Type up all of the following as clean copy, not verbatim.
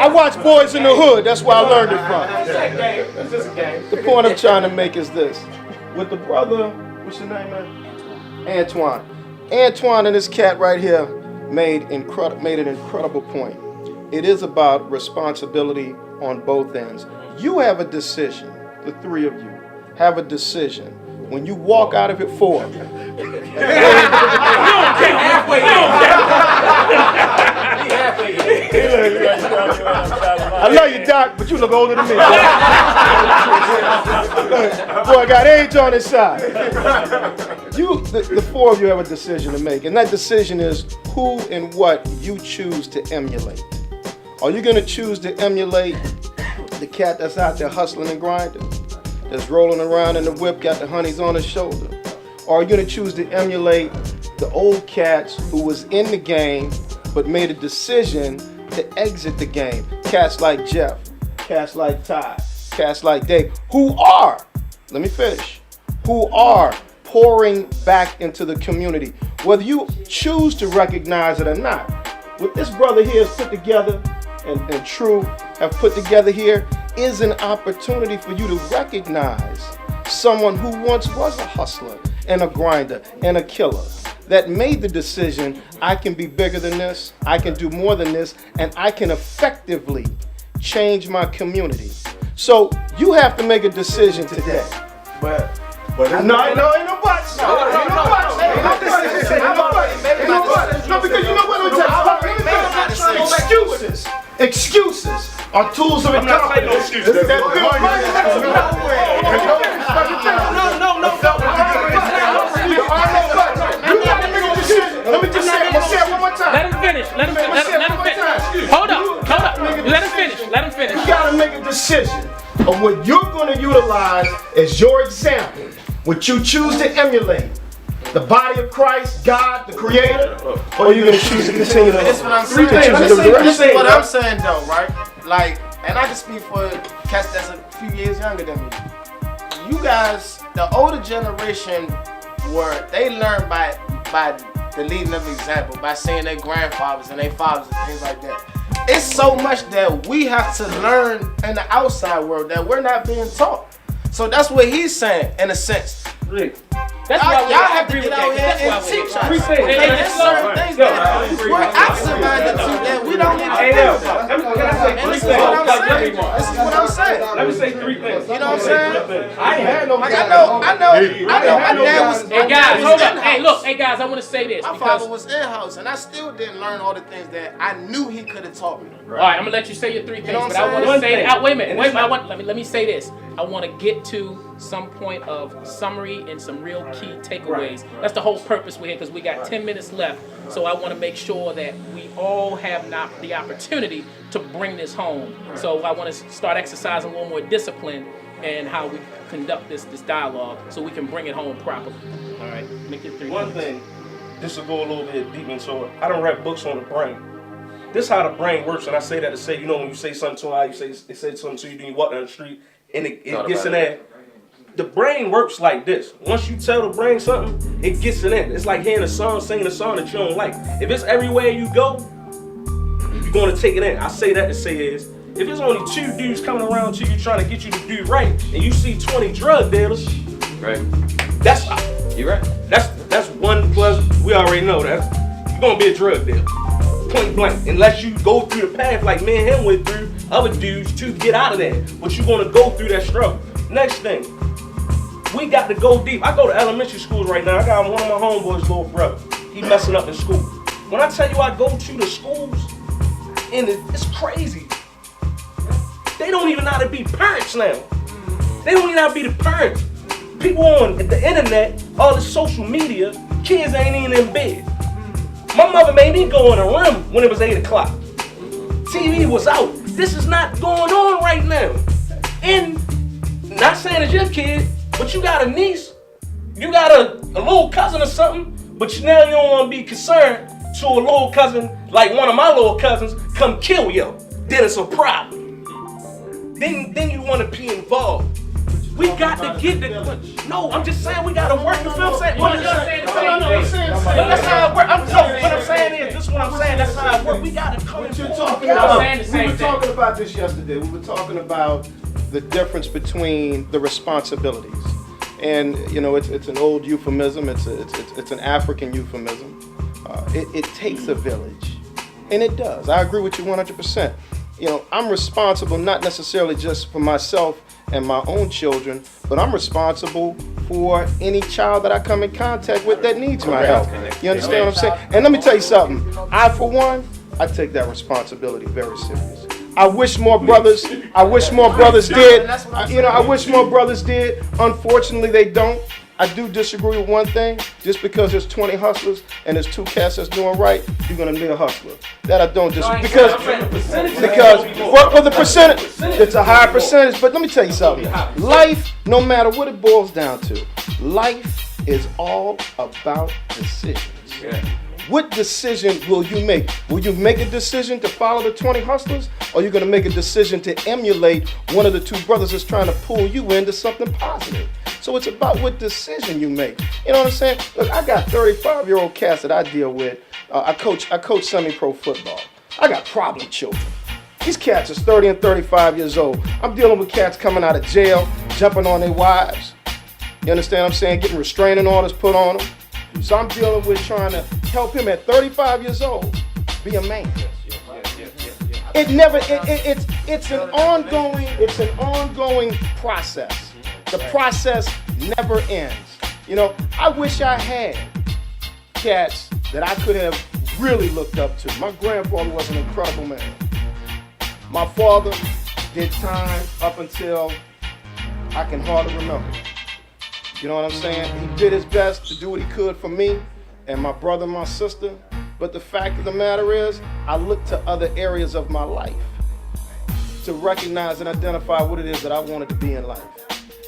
I watch Boys in the Hood. That's where I learned it from. It's just a game. The point I'm trying to make is this: with the brother, what's your name, man? Antoine. Antoine and this cat right here made an incredible point. It is about responsibility on both ends. You have a decision. The three of you have a decision. When you walk out of it, four. I love you, Doc, but you look older than me. Boy, I got age on his side. The four of you have a decision to make, and that decision is who and what you choose to emulate. Are you going to choose to emulate the cat that's out there hustling and grinding, that's rolling around in the whip, got the honeys on his shoulder? Or are you going to choose to emulate the old cats who was in the game but made a decision to exit the game? Cats like Jeff, cats like Ty, cats like Dave, who are, let me finish, who are pouring back into the community, whether you choose to recognize it or not. What this brother here has put together and True have put together here is an opportunity for you to recognize someone who once was a hustler and a grinder and a killer that made the decision, I can be bigger than this, I can do more than this, and I can effectively change my community. So you have to make a decision today. But no, ain't no buts. No, because you know what? Excuses are tools of incompetence. No. Let me just say it one more time. Let him finish. Hold up. Let him finish. You gotta make a decision of what you're gonna utilize as your example, what you choose to emulate. The body of Christ, God, the Creator, or are you going to choose to continue to? That's what I'm saying. This is what I'm saying, though, right? Like, and I can speak for cats that's a few years younger than me. You guys, the older generation, they learned by the leading of example, by seeing their grandfathers and their fathers and things like that. It's so much that we have to learn in the outside world that we're not being taught. So that's what he's saying, in a sense. That's why y'all have to get out here and teach us. There's certain things that we're absent minded to that we don't even think about. This is what I'm saying. Let me say three things. You know what I'm saying? I ain't had no. Like I know. My dad was. Hey guys, hold up. Hey, look. Hey guys, I want to say this. My father was in-house, and I still didn't learn all the things that I knew he could have taught me. All right, I'm gonna let you say your three things, but I want to say that. Wait a minute. Let me say this. I want to get to some point of summary and some real key takeaways. That's the whole purpose we're here, because we got 10 minutes left. So I want to make sure that we all have the opportunity to bring this home. So I want to start exercising a little more discipline in how we conduct this dialogue, so we can bring it home properly. All right, make it three. One thing, just to go a little bit deep into it, I don't read books on the brain. This is how the brain works, and I say that to say, you know, when you say something to how you say something to you, then you walk down the street, and it gets in there. The brain works like this. Once you tell the brain something, it gets in there. It's like hearing a song, singing a song that you don't like. If it's everywhere you go, you're going to take it in. I say that to say is, if it's only two dudes coming around to you trying to get you to do right, and you see 20 drug dealers, right? You're right. That's 1 plus. We already know that you're gonna be a drug dealer, point blank. Unless you go through the path like me and him went through, other dudes to get out of there. But you're gonna go through that struggle. Next thing, we got to go deep. I go to elementary schools right now. I got one of my homeboys' little brother. He messing up in school. When I tell you I go to the schools, and it's crazy. They don't even know how to be parents now. They don't even know how to be the parents. People on the internet, all the social media, kids ain't even in bed. My mother made me go in a room when it was 8 o'clock. TV was out. This is not going on right now. And not saying it's your kid, but you got a niece, you got a little cousin or something, but now you don't want to be concerned to a little cousin, like one of my little cousins, come kill you. Then it's a problem. Then you want to be involved. We got to get the. No, I'm just saying we got to work the film set. That's how it works. What I'm saying is This is what I'm saying. That's how it works. We gotta come What you're forward. talking I'm about, saying the same we were thing. talking about this yesterday. We were talking about the difference between the responsibilities. And you know, it's an old euphemism. It's an African euphemism. It takes a village, and it does. I agree with you 100%. You know, I'm responsible not necessarily just for myself and my own children, but I'm responsible for any child that I come in contact with that needs my help. You understand what I'm saying? And let me tell you something. I, for one, I take that responsibility very serious. I wish more brothers did. I wish more brothers did. Unfortunately, they don't. I do disagree with one thing. Just because there's 20 hustlers and there's 2 cats that's doing right, you're gonna be a hustler. That I don't disagree. Because the percentage, it's a higher percentage. But let me tell you something. Life, no matter what it boils down to, life is all about decisions. Yeah. What decision will you make? Will you make a decision to follow the 20 hustlers? Or are you going to make a decision to emulate one of the 2 brothers that's trying to pull you into something positive? So it's about what decision you make. You know what I'm saying? Look, I got 35-year-old cats that I deal with. I coach semi-pro football. I got problem children. These cats is 30 and 35 years old. I'm dealing with cats coming out of jail, jumping on their wives. You understand what I'm saying? Getting restraining orders put on them. So I'm dealing with trying to help him at 35 years old be a man. It's an ongoing process. The process never ends. You know, I wish I had cats that I could have really looked up to. My grandfather was an incredible man. My father did time up until I can hardly remember. You know what I'm saying? He did his best to do what he could for me and my brother and my sister. But the fact of the matter is, I look to other areas of my life to recognize and identify what it is that I wanted to be in life.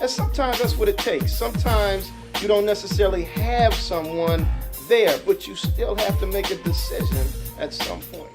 And sometimes that's what it takes. Sometimes you don't necessarily have someone there, but you still have to make a decision at some point.